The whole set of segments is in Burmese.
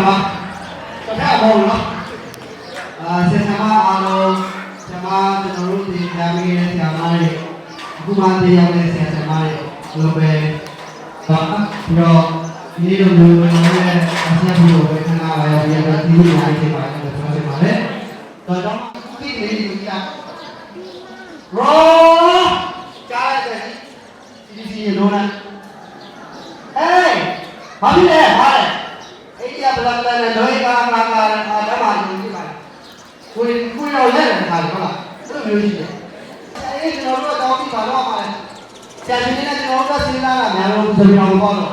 ပါတစ်ခါမဟုတ်နော်ဆရာမအားလုံးဆရာမကျွန်တော်တို့ဒီဓာမီရဲ့ဆရာမတွေအခုမှတရားတဲ့ဆရာမတွေလိုပဲပြီးတော့ဒီလိုမျိုးရဲ့အဆင်ပြေလို့ပဲခဏလာရောက်ပြီးတော့ဒီလိုအားဖြင့်ပါတယ်ကျွန်တော်ပြောပါတယ်တော့တော့ဒီလေးဒီကရောကြားရတယ်ဒီလုံးလားဘာဖြစ်လဲဟာလေအဲ့ဒီကဘလဘလနဲ့တော့ကာဓမ္မယူကြည့်ပါကိုရောက်လဲတယ်ခါလေဟုတ်လားအဲ့လိုမျိုးရှိတယ်အဲ့ကျွန်တော်တို့တော့ပြီးပါတော့ပါလေဆရာကြီးနဲ့ကျွန်တော်တို့စဉ်းစားတာများလို့ဆိုပြီးတော့ပေါ့တော့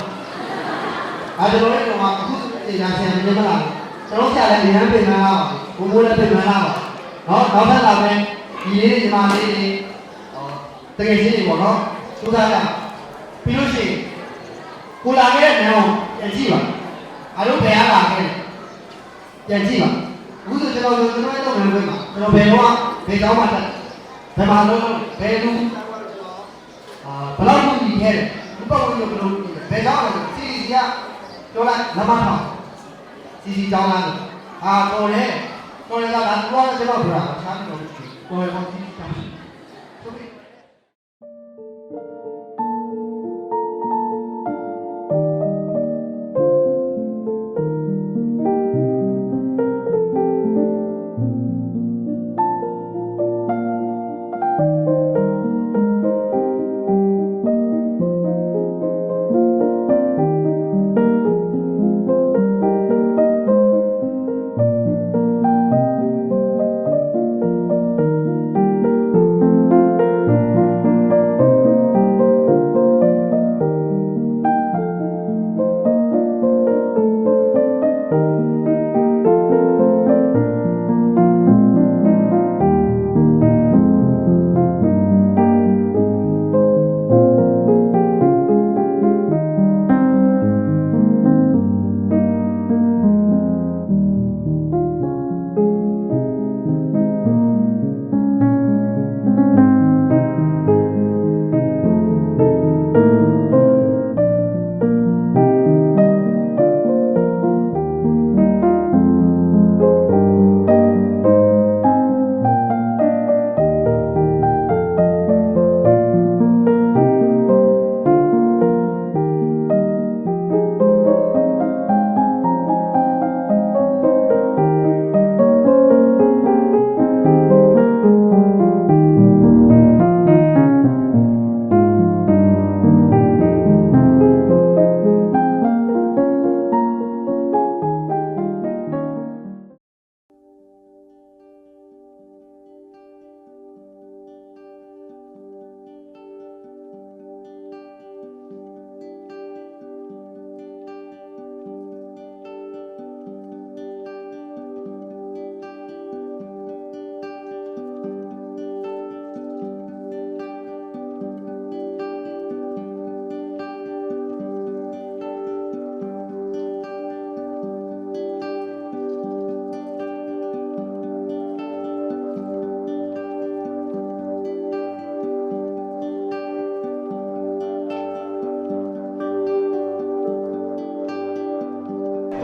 အဲ့ကျွန်တော်တို့ကအခုတရားဆရာကြီးမလားကျွန်တော်ဆရာလည်းအရန်ပြင်လာပါဘုံဘိုးလည်းပြင်လာပါနော်နောက်ထပ်လာမယ်ဒီလေးဒီမှာလေးတွေတကယ်ချင်းတွေပေါ့နော်စူးစမ်းကြပြီးလို့ရှိရင်ကိုလာခဲ့တဲ့နေအောင်ပြန်ကြည့်ပါအားလုံးဘယ်အားလာခဲ့လဲပြန်ကြည့်ပါအခုဆိုကျွန်တော်တို့ဝင်မှာကျွန်တော်ဘယ်တော့ဘယ်ကြောင်းမှတက်ဘယ်မှာလုံးဘယ်လူဘယ်လောက်လူကြီးခဲ့တယ်ဘယ်ပေါ့လူဘယ်လိုဘယ်ကြောင်းလဲစီစီကပြောလိုက်နမထောင်စီစီကြောင်းလားတော်တယ်ကဒါကတော့ကျွန်တော်ပြောတာချမ်းတော်ကိုယ်ကိုစီစီကြောင်း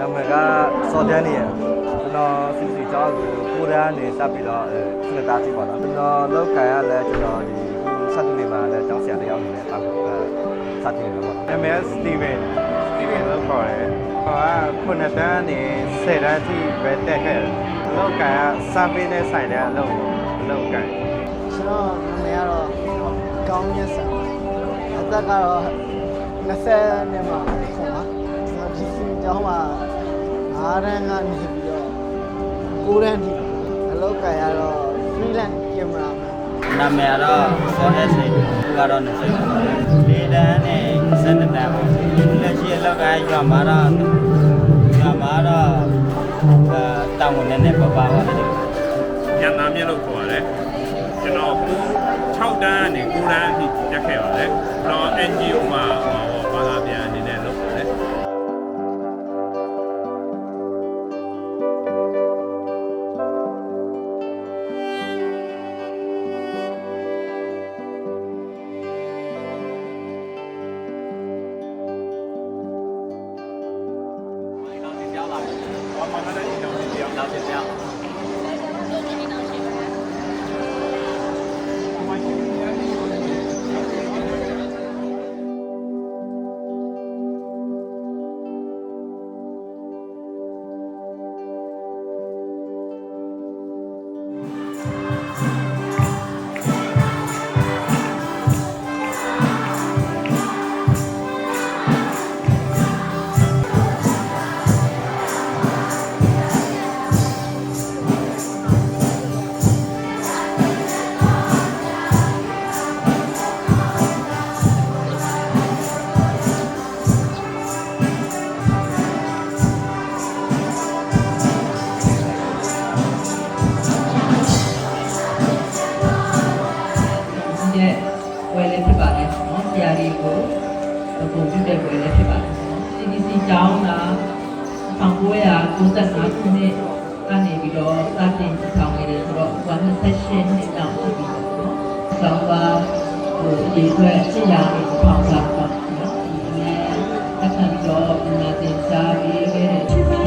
နာမည်ကစော်တန်းနေရကျွန်တော်စီစီကျောင်းကိုတန်းနေစပ်ပြီးတော့နှစ်သားကြည့်ပါတော့ကျွန်တော်လောက်ခံရလဲကျွန်တော်ဒီစက်တင်ဘာလဲကျောင်းဆရာတယောက်နေနဲ့စတင်နေတော့ပေါ့ MS Steven လောက်ခေါ်တယ်ဟောခုနှစ်တန်းနေ10တန်းထိပဲတက်ခဲ့လောက်ခံရစပ်ပေးနဲ့ဆိုင်တဲ့အလုပ်ခံကျွန်တော်နာမည်ကတော့ကောင်းမြတ်ဆန်အသက်ကတော့20နှစ်မှာခေါ်ပါကျွန်တော်ဒီစီကျောင်းမှာ9တန်းကနေပြီးတော့9တန်းထိအလုပ်ကရတော့ freelance camera နာမည်ကတော့ 4S ကတော့20လေးတန်းနဲ့7တန်းပေါ့လက်ရှိအလောက်ကရွာမှာတော့တောင်းဝင်နေပပပါတယ်ညနာမြက်လို့ခေါ်ရတယ်ကျွန်တော်6တန်းကနေ9တန်းအထိတက်ခဲ့ပါတယ်ကျွန်တော် NGO မှာဘာသာပြန်အနေနဲ့လုပ်ပါတယ် ဝယ်လည်းဖြစ်ပါတယ်နော်ဆရာတွေကိုပုံပြတဲ့ဝယ်လည်းဖြစ်ပါတယ်နော် CDC ကျောင်းက1995ခုနှစ်ကနေပြီးတော့စတင်ဆောင်နေတယ်ဆိုတော့28နှစ်တောင်ဖြစ်ပြီပေါ့နော်။ကျောင်းကဒီအတွက်800နေထောင်စားပေါ့နော်။ဒီနေ့အခါပြီးတော့ဒီနေ့တင်စားပြီးခဲ့တဲ့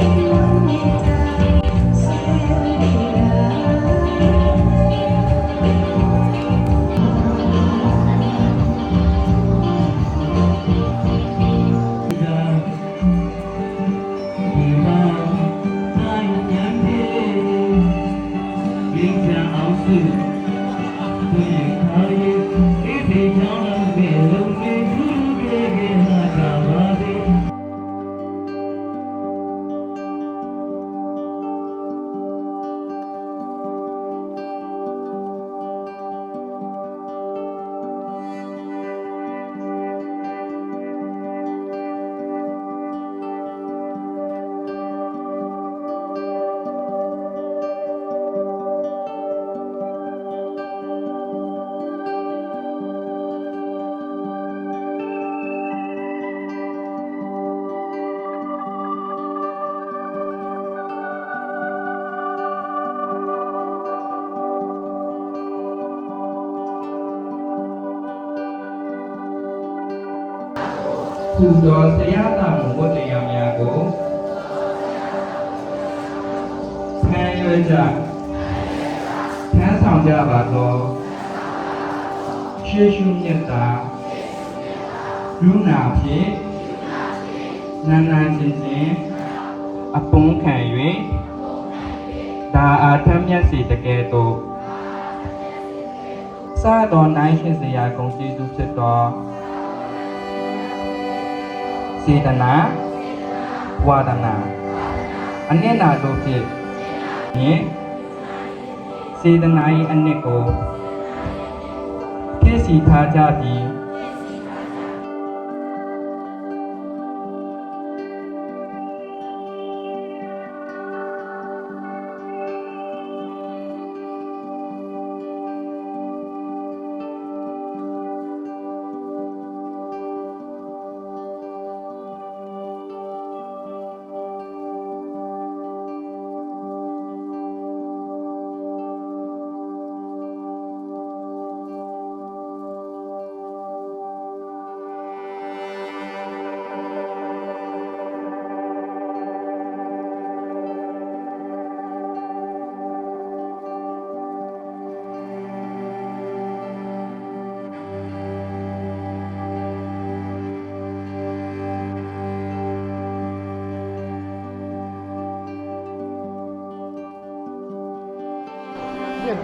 သူတော်တရားသာမှုဝတ္တရားများကိုခံရွယ်ကြထမ်းဆောင်ကြပါသောရှေးရှုမြတ်တာလူနာဖြင့်နာနာချင်းချင်းအပုံးခံ၍ဒါအားထမ်းမြတ်စေတကယ်သို့စတော်နိုင်ရှင်စရာကုန်ကျေးဇူးဖြစ်တော်စေတနာဝါဒနာအနစ်နာတို့ဖြင့်ယင်စေတနာ၏အနစ်ကိုဖြစ်စီထားကြပြီး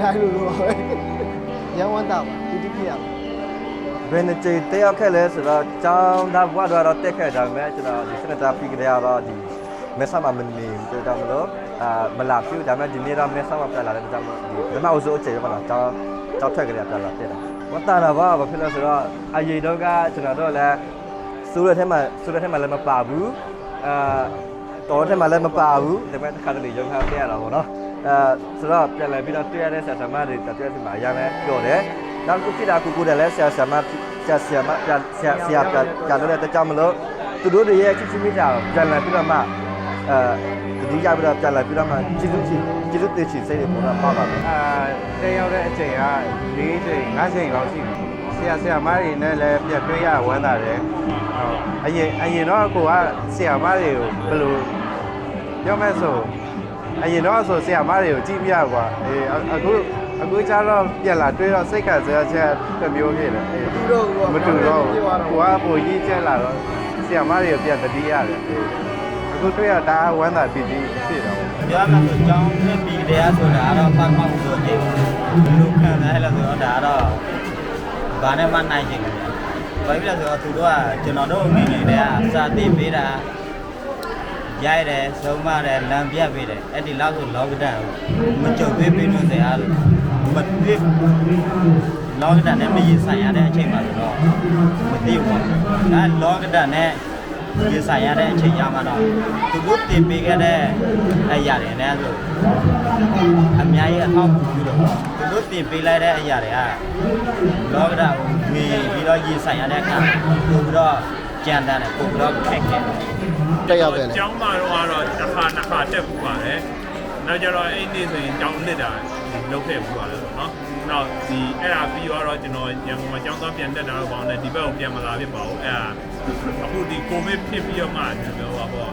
တိုင်းလို့ပဲရန်ဝမ်းတာပါဒီတိဖြစ်ရပါ ဘယ်နှကြိမ်တက်ရောက်ခဲ့လဲဆိုတော့ကျောင်းသားဘဝတော့တက်ခဲ့ကြမယ်ကျွန်တော်ဒီစနတာပြီးကြရတော့ဒီမဲဆာမမနေတွေ့ကြမလို့မလာပြူဒါမဲ့ဒီနေ့တော့မဲဆာမပြလာတယ်ဒါမှဒီဘယ်မှာအစိုးအချိန်ပဲလားကျောင်းထွက်ကြရပြလာတက်တာဝတ်တာတော့ဘာဖြစ်လဲဆိုတော့အရေးတော့ကကျွန်တော်တို့လည်းစိုးရထဲမှာလည်းမပါဘူးတော်ထဲမှာလည်းမပါဘူးဒါပေမဲ့တစ်ခါတလေရုံခါပြရတာပေါ့နော်ဆိုတော့ပြန်လည်ပြီးတော့တွေ့ရတဲ့ဆရာဆရာမတွေတွေ့စီမှာအများနဲ့ပြောတယ်နောက်တစ်ခုဖြစ်တာကိုတယ်လည်းဆရာဆရာမပြန်လို့တဲ့ကြောင့်မလို့သူတို့တွေရဲ့ချစ်ချစ်မိတာပြန်လည်ပြီးတော့မှတတိယပြီးတော့ပြန်လည်ပြီးတော့မှကျေးဇူးတင်ချင်စိတ်တွေပေါ်တော့ပါပါတယ်တက်ရောက်တဲ့အချိန်က၄ချိန်၅ချိန်လောက်ရှိပြီဆရာမတွေနဲ့လည်းပြတ်တွေ့ရဝမ်းသာတယ်အရင်တော့ကိုကဆရာမတွေကိုဘယ်လိုပြောမဲ့ဆိုအရင်တော့ဆိုဆရာမတွေကိုကြည့်ပြကွာအခုကျတော့ပြန်လာတွေ့တော့စိတ်ကစရာချက်တစ်မျိုးဖြစ်တယ်မတူတော့ကိုကပိုကြီးကျက်လာတော့ဆရာမတွေကိုပြန်တတိရတယ်အခုတွေ့ရတာဝမ်းသာပြီးဖြစ်တော့ ပြောမှဆိုကျောင်းနဲ့ပြီးတရားဆိုတာတော့ပတ်မောက်ဆိုနေလူခံတယ်လို့ဆိုတော့ဒါတော့ဘာနဲ့မှနိုင်ချင်တယ်ဘာဖြစ်လဲဆိုတော့သူတို့ကကျွန်တော်တို့ငယ်ငယ်တည်းကစာသိပေးတာရိုက်တယ်ဆုံးမတယ်လမ်းပြပေးတယ်အဲ့ဒီလောက်ဆိုလောကဒန်မကြုံသေးပြီးလို့တရားလို့မသိလောကဒန်နဲ့မရင်ဆိုင်ရတဲ့အချိန်မှာဆိုတော့မသိဘူးပေါ့ဒါလောကဒန်နဲ့ ရေဆိုင်ရတဲ့အချိန်ရမှာတော့သူတို့တင်ပေးခဲ့တဲ့အရာတွေနဲ့ဆိုအများကြီးအထောက်အကူပြုလို့သူတို့တင်ပေးလိုက်တဲ့အရာတွေကလောကဓာတ်ကိုငေပြီးတော့ရေဆိုင်ရတဲ့အခါပို့ပြီးတော့ကြံတန်းတယ်ပို့ပြီးတော့ခက်ခဲတယ် တက်ရောက်ခဲ့တယ် ကျောင်းမှာတော့တစ်ခါနှစ်ခါတက်ဘူးပါတယ်နောက်ကြတော့အဲ့ဒီဆိုရင်ကျောင်းလစ်တာလုပ်ခဲ့ဘူးပါတယ်ဆိုတော့နောက်ဒီအဲ့ဒါပြီးတော့ကျွန်တော်ရန်ကုန်မှာကျောင်းသားပြန်တက်တာတော့ပေါင်းတယ်ဒီဘက်ကိုပြန်မလာဖြစ်ပါဘူးအဲ့ဒါအခုဒီကိုဗစ်ဖြစ်ပြီးတော့မှကျွန်တော်ပေါ့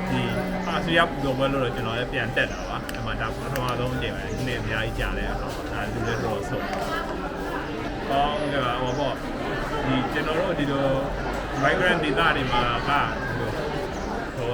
ဒီအာဆီယံပူတော်ဘလို့ကျွန်တော်လည်းပြန်တက်တာပါအဲ့မှာဒါပထမဆုံးအချိန်ပဲဒီနေ့အများကြီးကြာတယ်အဲ့ဒါလူတွေတော့ဆုံးဟောကဲ့ပါဟောပေါ့ဒီကျွန်တော်တို့ဒီလို migrant data တွေမှာကဟို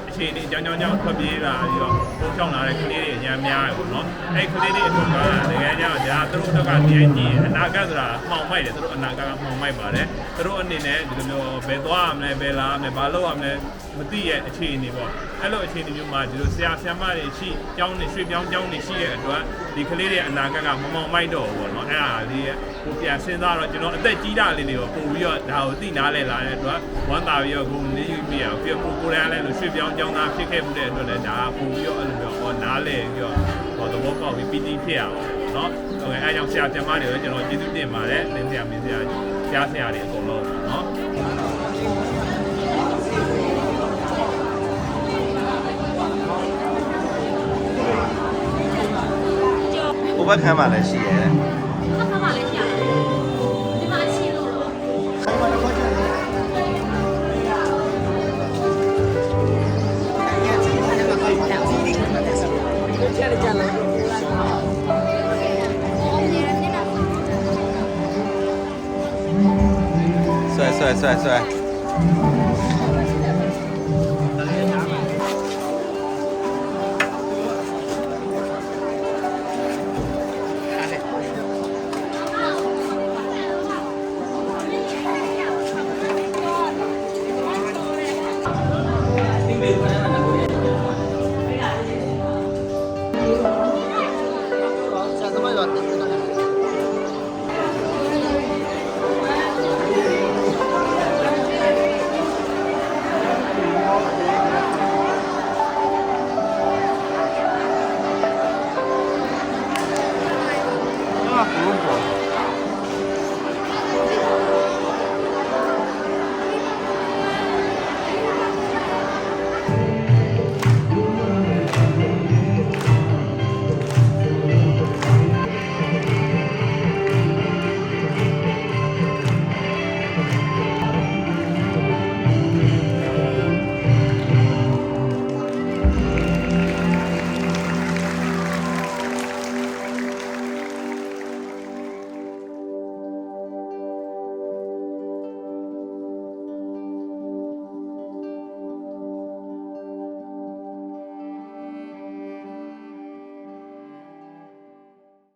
အခြေအနေအကြောင်းထွက်ပြေးလာပြီးတော့ပုံချောင်းလာတဲ့ကလေးတွေအများများပေါ့နော်အဲ့ကလေးတွေအကုန်လုံးတကယ်ကြောင့်ဒါသူတို့ကဒီအကြီးအနာဂတ်ဆိုတာမှောင်မိုက်တယ်သူတို့အနာဂတ်ကမှောင်မိုက်ပါတယ်သူတို့အနေနဲ့ဒီလိုမျိုးဘယ်သွားရမလဲဘယ်လာရမလဲဘာလုပ်ရမလဲမသိရဲ့အခြေအနေပေါ့အဲ့လိုအခြေအနေမျိုးမှာဒီလိုဆရာဆရာမတွေရှိကျောင်းတွေရွှေ့ပြောင်းကျောင်းတွေရှိတဲ့အတွက်ဒီကလေးတွေအနာဂတ်ကမမောင်မိုက်တော့ဘူးပေါ့နော်အဲ့ဒါလေးကိုပြန်စဉ်းစားတော့ကျွန်တော်အသက်ကြီးတာလေးတွေကိုပို့ပြီးတော့ဒါကိုသိနားလဲလာတဲ့အတွက်ဝမ်းသာပြီးတော့ကိုနေယူပြရပြီးတော့ကိုယ်တိုင်လည်းရွှေ့ပြောင်းကျောင်းသားဖြစ်ခဲ့မှုတဲ့အတွက်လည်းဒါကပို့ပြီးတော့အဲ့လိုမျိုးဟောနားလဲပြီးတော့ဟောသဘောပေါက်ပြီးပီတိဖြစ်ရအောင်နော်ဟုတ်ကဲ့အဲကြောင့်ဆရာပြန်မတွေလည်းကျွန်တော်ကျေးဇူးတင်ပါတယ်လင်းဆရာမင်းဆရာကြားဆရာတွေအကုန်လုံးနော် ဟိုဘက်ခန်းမှာလည်းရှိရဲတဲ့ 帅帅帅帅！